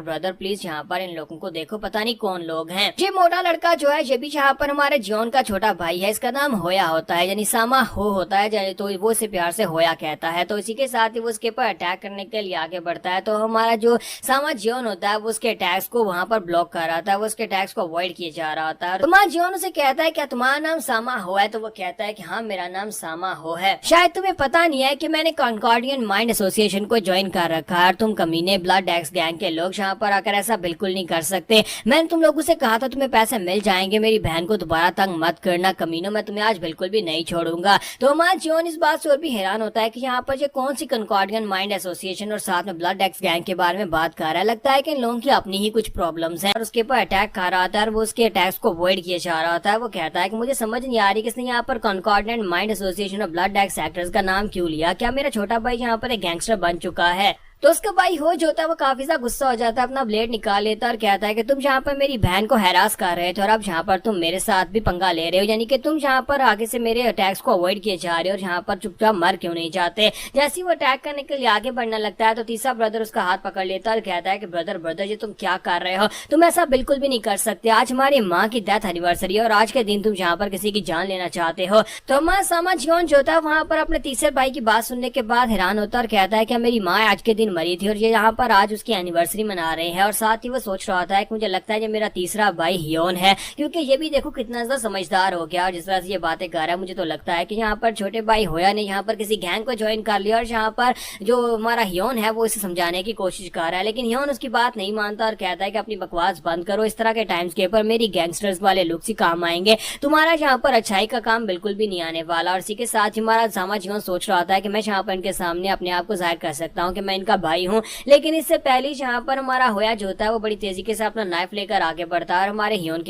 ब्रदर प्लीज यहाँ पर इन लोगों को देखो, पता नहीं कौन लोग हैं। ये मोटा लड़का जो है ये भी यहाँ पर हमारे जॉन का छोटा भाई है, इसका नाम होया होता है, यानी सामा हो होता है, तो वो इसे प्यार से होया कहता है। तो इसी के साथ ही वो उसके ऊपर अटैक करने के लिए आगे बढ़ता है। तो हमारा जो सामा जॉन होता है वो उसके अटैक्स को वहां पर ब्लॉक कर रहा था, वो उसके अटैक्स को अवॉइड किए जा रहा था। तो हमारा जॉन उसे कहता है क्या तुम्हारा नाम सामा हो है? तो वो कहता है कि हाँ मेरा नाम सामा हो है। शायद तुम्हें पता नहीं है कि मैंने कॉन्कॉर्डियन माइंड एसोसिएशन को ज्वाइन कर रखा है, तुम कमीने ब्लड एक्स गैंग के लोग यहाँ पर आकर ऐसा बिल्कुल नहीं कर सकते। मैंने तुम लोगों से कहा था तुम्हें पैसे मिल जाएंगे, मेरी बहन को दोबारा तंग मत करना कमीनों, मैं तुम्हें आज बिल्कुल भी नहीं छोड़ूंगा। तो हमारा जॉन इस बात से और भी हैरान होता है कि यहाँ पर ये कौन सी कॉन्कॉर्डियन माइंड एसोसिएशन और साथ में ब्लड एक्स गैंग के बारे में बात कर रहा है। लगता है कि इन लोगों की अपनी ही कुछ प्रॉब्लम्स हैं और उसके ऊपर अटैक कर रहा था और वो उसके अटैक्स को अवॉइड किया जा रहा था। वो कहता है कि मुझे समझ नहीं आ रही कि इसने यहाँ पर कॉन्कॉर्डियन माइंड एसोसिएशन और ब्लड एक्स एक्टर्स का नाम क्यों लिया, क्या मेरा छोटा भाई यहाँ पर एक गैंगस्टर बन चुका है? तो उसका भाई हो जो होता है वो काफी ज्यादा गुस्सा हो जाता है, अपना ब्लेड निकाल लेता है और कहता है कि तुम यहाँ पर मेरी बहन को हैरास कर रहे थे और अब यहाँ पर तुम मेरे साथ भी पंगा ले रहे हो, यानी कि तुम यहाँ पर आगे से मेरे अटैक्स को अवॉइड किए जा रहे हो और यहाँ पर चुपचाप मर क्यों नहीं जाते। जैसे ही वो अटैक करने के लिए आगे बढ़ने लगता है तो तीसरा ब्रदर उसका हाथ पकड़ लेता है और कहता है कि ब्रदर ये तुम क्या कर रहे हो, तुम ऐसा बिल्कुल भी नहीं कर सकते, आज हमारी माँ की डेथ एनिवर्सरी है और आज के दिन तुम यहाँ पर किसी की जान लेना चाहते हो। तो हमारा सामा जॉन जो था वहाँ पर अपने तीसरे भाई की बात सुनने के बाद हैरान होता है और कहता है कि मेरी माँ आज के दिन मरी थी और ये यहाँ पर आज उसकी एनिवर्सरी मना रहे हैं। और साथ ही वो सोच रहा था कि मुझे लगता है ये मेरा तीसरा भाई हियोन है, क्योंकि ये भी देखो कितना ज्यादा समझदार हो गया और जिस तरह से ये बातें कर रहा है मुझे तो लगता है कि यहाँ पर छोटे भाई होया ने यहाँ पर किसी गैंग को ज्वाइन कर लिया और यहाँ पर जो हमारा हियोन है वो इसे समझाने की कोशिश कर रहा है, लेकिन हियोन उसकी बात नहीं मानता और कहता है कि अपनी बकवास बंद करो, इस तरह के टाइम्स के ऊपर मेरी गैंगस्टर्स वाले लुक ही काम आएंगे, तुम्हारा यहाँ पर अच्छाई का काम बिल्कुल भी नहीं आने वाला। और इसी के साथ ही हमारा सामा जीवन सोच रहा था कि मैं यहाँ पर इनके सामने अपने आप को जाहिर कर सकता हूँ कि मैं इनका भाई हूँ, लेकिन इससे पहले यहाँ पर हमारा होया जो होता है वो बड़ी तेजी के साथ अपना नाइफ लेकर आगे बढ़ता है और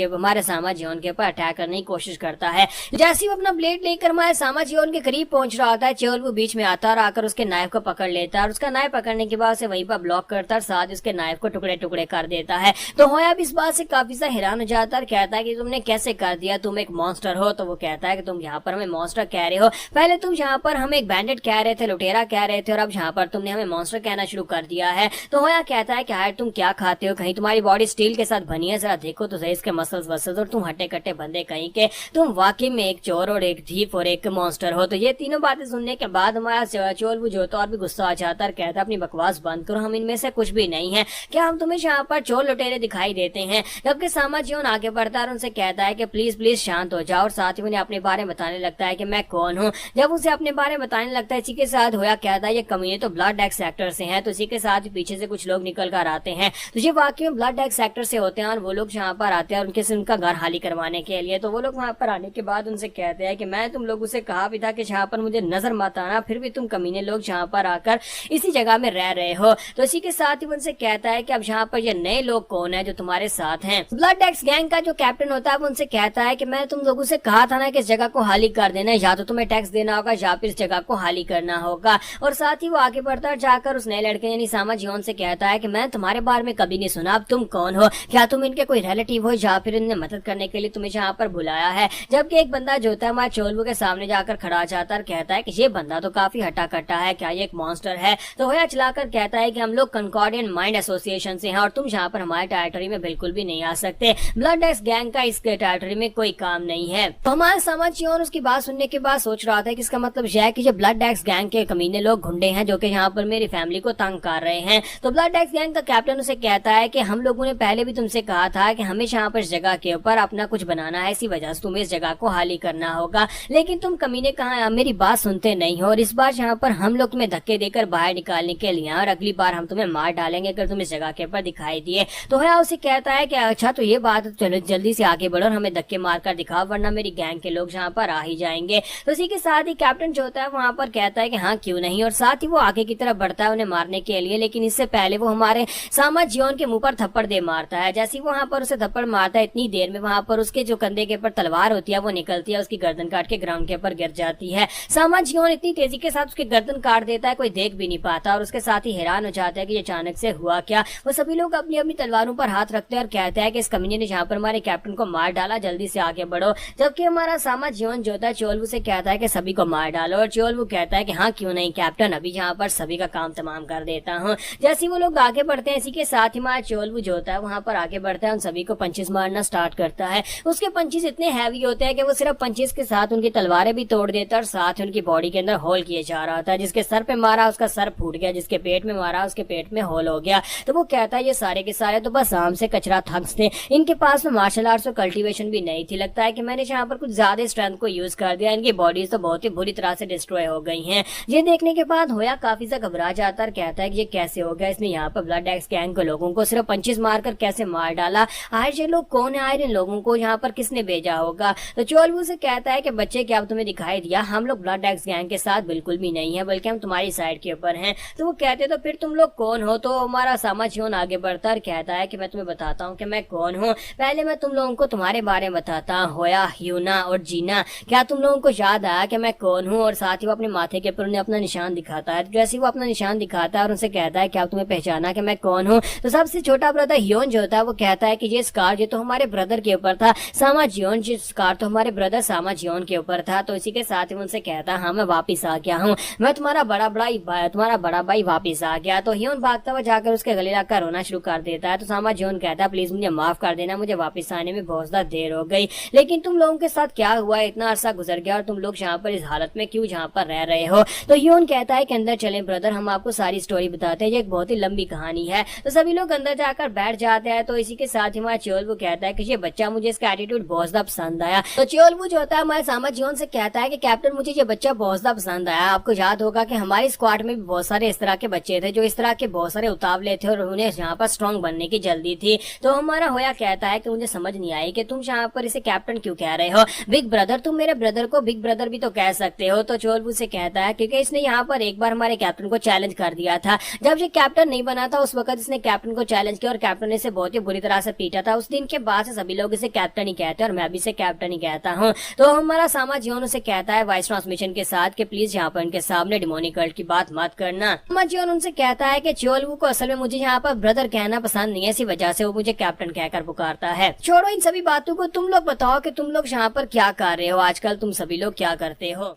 हमारे सामा जीवन के ऊपर अटैक करने की कोशिश करता है। जैसे ही वो अपना ब्लेड लेकर हमारे सामा जीवन के करीब पहुंच रहा होता है चोल वो बीच में आता है और आकर उसके नाइफ को पकड़ लेता है और उसका नाइफ पकड़ने के बाद से वहीं पर ब्लॉक करता है, साथ उसके नाइफ को टुकड़े टुकड़े कर देता है। तो होया भी इस बात से काफी सा हैरान हो जाता है और कहता है कि तुमने कैसे कर दिया, तुम एक मॉन्स्टर हो। तो वो कहता है कि तुम यहाँ पर हमें मॉन्स्टर कह रहे हो, पहले तुम यहाँ पर हमें एक बैंडेड कह रहे थे, लुटेरा कह रहे थे और अब यहाँ पर तुमने हमें मॉन्स्टर कहना शुरू कर दिया है। तो होया कहता है कि यार तुम क्या खाते हो, कहीं तुम्हारी बॉडी स्टील के साथ बनी है, जरा देखो तो सही इसके मसल्स वसल्स, और तुम हट्टे कट्टे बंदे कहीं के, तुम वाकई में एक चोर और एक थीफ और एक मॉन्स्टर हो। तो ये तीनों बातें सुनने के बाद हमारा चोर वो जोता और भी गुस्सा आ जाता है, कहता है अपनी बकवास बंद करो, हम इनमें से कुछ भी नहीं है, क्या हम तुम्हें यहाँ पर चोर लुटेरे दिखाई देते हैं। जबकि सामा जीवन आगे बढ़ता है और उनसे कहता है कि प्लीज प्लीज शांत हो जाओ और साथ ही उन्हें अपने बारे में बताने लगता है कि मैं कौन हूँ। जब उसे अपने बारे में बताने लगता है इसी के साथ होया कहता है ये कमीने तो ब्लड एक्स सेक्टर से हैं। तो इसी के साथ पीछे से कुछ लोग निकल कर आते हैं, तो ये वाकई में ब्लड एक्स सेक्टर से होते हैं और वो लोग यहाँ पर आते हैं और उनका घर खाली करवाने के लिए। तो वो लोग वहाँ पर आने के बाद उनसे कहते हैं कि मैं तुम लोगों से कहा भी था कि यहाँ पर मुझे नजर मत आना, फिर भी तुम कमीने लोग यहाँ पर आकर इसी जगह में रह रहे हो। तो इसी के साथ ही उनसे कहता है कि अब यहाँ पर ये नए लोग कौन है जो तुम्हारे साथ हैं। ब्लड एक्स गैंग का जो कैप्टन होता है वो उनसे कहता है कि मैं तुम लोगों से कहा था ना कि इस जगह को खाली कर देना, या तो तुम्हें टैक्स देना होगा या फिर इस जगह को खाली करना होगा। और साथ ही वो आगे बढ़ता है जाकर उस नए लड़के यानी सामा जीवन से कहता है कि मैं तुम्हारे बारे में कभी नहीं सुना, अब तुम कौन हो, क्या तुम इनके कोई रिलेटिव हो या फिर इन्हें मदद करने के लिए तुम्हें यहाँ पर बुलाया है। जबकि एक बंदा जो होता है हमारे चोलबू के सामने जाकर खड़ा जाता है और कहता है कि ये बंदा तो काफी हटा कट्टा है, क्या ये एक मॉन्स्टर है। तो होया चलाकर कहता है कि हम लोग कॉन्कॉर्डियन माइंड एसोसिएशन से हैं और तुम यहाँ पर हमारे टेरिटरी में बिल्कुल भी नहीं आ सकते, ब्लड एक्स गैंग का इस टेरिटरी में कोई काम नहीं है। तो हमारे समझ और उसकी बात सुनने के बाद सोच रहा था कि इसका मतलब यह है कि ये ब्लड एक्स गैंग के कमीने लोग गुंडे हैं जो कि यहाँ पर मेरी फैमिली को तंग कर रहे हैं। तो ब्लड एक्स गैंग का कैप्टन उसे कहता है कि हम लोगों ने पहले भी तुमसे कहा था कि हमेशा यहाँ पर इस जगह के ऊपर अपना कुछ बनाना है, इसी वजह से तुम्हें इस जगह को खाली करना होगा, लेकिन तुम कमीने कहाँ मेरी बात सुनते नहीं हो और इस बार यहाँ पर हम लोग तुम्हें धक्के देकर बाहर निकालने के लिए और अगली बार हम तुम्हें मार डालेंगे अगर तुम इस जगह के ऊपर दिखाई दिए। तो होया उसे कहता है कि अच्छा तो ये बात, चलो जल्दी से आगे बढ़ो और हमें धक्के मारकर दिखाओ वरना मेरी गैंग के लोग यहाँ पर आ ही जाएंगे। तो इसी के साथ ही कैप्टन जो होता है वहां पर कहता है कि हाँ क्यों नहीं, और साथ ही वो आगे की तरफ बढ़ता है उन्हें मारने के लिए, लेकिन इससे पहले वो हमारे सामा जियोन के मुंह पर थप्पड़ दे मारता है। जैसे वहां पर उसे थप्पड़ मारता है इतनी देर में वहां पर उसके जो कंधे के ऊपर तलवार होती है वो निकलती है, उसकी गर्दन काट के ग्राउंड के ऊपर गिर जाती है। सामा जियोन इतनी तेजी के साथ उसकी गर्दन काट देता है कोई देख भी नहीं पाता और उसके साथ ही हैरान हो जाता है कि ये अचानक से हुआ क्या। वो सभी लोग अपनी अपनी तलवारों पर हाथ रखते हैं और कहते हैं कि इस कमीने ने जहाँ पर हमारे कैप्टन को मार डाला, जल्दी से आगे बढ़ो। जबकि हमारा सामा जियोन जो होता है चोलवू से कहता है कि सभी को मार डालो और चोलवू कहता है कि हाँ क्यों नहीं कैप्टन, अभी यहाँ पर सभी का काम तमाम कर देता हूँ। जैसे वो लोग आगे बढ़ते हैं इसी के साथ ही हमारा चोलवू जो होता है वहां पर आगे बढ़ता है, उन सभी को पंचेस मारना स्टार्ट करता है। उसके पंचेस इतने हैवी होते हैं कि वो सिर्फ पंचेस के साथ उनकी तलवारें भी तोड़ देता है और साथ ही उनकी बॉडी के अंदर होल किए जा रहा होता है। जिसके सर पे मारा उसका सर फूट गया, जिसके पेट में मारा उसके पेट में होल हो गया। तो वो कहता है ये सारे के सारे तो बस आम से कचरा थग्स थे, इनके पास में मार्शल आर्ट्स और कल्टीवेशन भी नहीं थी, लगता है कि मैंने यहाँ पर कुछ ज्यादा स्ट्रेंथ को यूज कर दिया, इनकी बॉडीज तो बहुत ही बुरी तरह से डिस्ट्रॉय हो गई हैं। ये देखने के बाद होया काफी सा घबरा जाता है, कहता है कि ये कैसे हो गया, इसने यहाँ पर ब्लड एक्स गैंग के लोगों को सिर्फ पंचेस मारकर कैसे मार डाला, आखिर ये लोग कौन है, आखिर इन लोगों को यहाँ पर किसने भेजा होगा। तो चोलवू से कहता है कि बच्चे क्या अब तुम्हें दिखाई दिया, हम लोग ब्लड एक्स गैंग के साथ बिल्कुल भी नहीं है, बल्कि हम तुम्हारी साइड के ऊपर हैं। तो वो कहते तो फिर तुम लोग कौन हो। तो हमारा सामा जियोन आगे बढ़ता और कहता है कि मैं तुम्हें बताता हूँ कि मैं कौन हूँ, पहले मैं तुम लोगों को तुम्हारे बारे में बताता हूँ, होया, ह्यूना और जीना, क्या तुम लोगों को याद आया कि मैं कौन हूँ। और साथ ही वो अपने माथे के ऊपर उन्हें अपना निशान दिखाता है। जैसे वो अपना निशान दिखाता है और उनसे कहता है क्या तुम्हें पहचाना कि मैं कौन हूँ। तो सबसे छोटा ब्रदर ह्योन जो होता है वो कहता है कि ये स्कार ये तो हमारे ब्रदर के ऊपर था, सामा जियोन, ये स्कार तो हमारे ब्रदर सामा जियोन के ऊपर था। तो इसी के साथ ही उनसे कहता है हाँ मैं वापिस आ गया हूँ, मैं तुम्हारा बड़ा भाई वापिस आ गया। तो ह्योन भागता हुआ जाकर उसके गले लगकर रोना शुरू कर देता है। तो सामा जियोन कहता है प्लीज मुझे माफ कर देना, मुझे वापिस आने में बहुत ज्यादा देर हो गई, लेकिन तुम लोगों के साथ क्या हुआ, इतना अरसा गुजर गया और तुम लोग यहाँ पर इस हालत में क्यों यहाँ पर रह रहे हो। तो ह्योन कहता है कि अंदर चलें ब्रदर, हम आपको सारी स्टोरी बताते हैं, ये एक बहुत ही लंबी कहानी है। तो सभी लोग अंदर जाकर बैठ जाते हैं। तो इसी के साथ ही हमारा चोलवू कहता है कि ये बच्चा, मुझे इसका एटीट्यूड बहुत ज्यादा पसंद आया। तो चोलवू जो होता है हमारे सामा जियोन से कहता है कि कैप्टन मुझे ये बच्चा बहुत ज्यादा पसंद आया। आपको याद होगा कि हमारी स्क्वाड में भी बहुत सारे इस तरह के बच्चे थे जो इस तरह के बहुत सारे उतावले थे और उन्हें यहाँ पर स्ट्रॉन्ग बनने की जल्दी थी। तो हमारा होया कहता है कि मुझे समझ नहीं आई कि तुम यहाँ पर इसे कैप्टन क्यों कह रहे हो, बिग ब्रदर, तुम मेरे ब्रदर को बिग ब्रदर भी तो कह सकते हो। तो चोलवू से कहता है क्योंकि इसने यहाँ पर एक बार हमारे कैप्टन को चैलेंज कर दिया था, जब ये कैप्टन नहीं बना था उस वक्त इसने कैप्टन को चैलेंज किया और कैप्टन ने इसे बहुत ही बुरी तरह से पीटा था। उस दिन के बाद से सभी लोग इसे कैप्टन ही कहते हैं और मैं भी इसे कैप्टन ही कहता हूँ। तो हमारा सामा जियोन उसे कहता है वॉइस ट्रांसमिशन के साथ कि प्लीज यहाँ पर इनके सामने डिमोनिक कल्ट की बात मत करना। सामा जियोन उनसे कहता है कि चोलवू को असल में मुझे यहाँ पर ब्रदर कहना पसंद नहीं है, इसी वजह से वो मुझे कैप्टन कहकर पुकारता है। छोड़ो इन सभी बातों को, तुम लोग बताओ कि तुम लोग यहाँ पर क्या कर रहे हो आजकल, तुम सभी लोग क्या करते हो।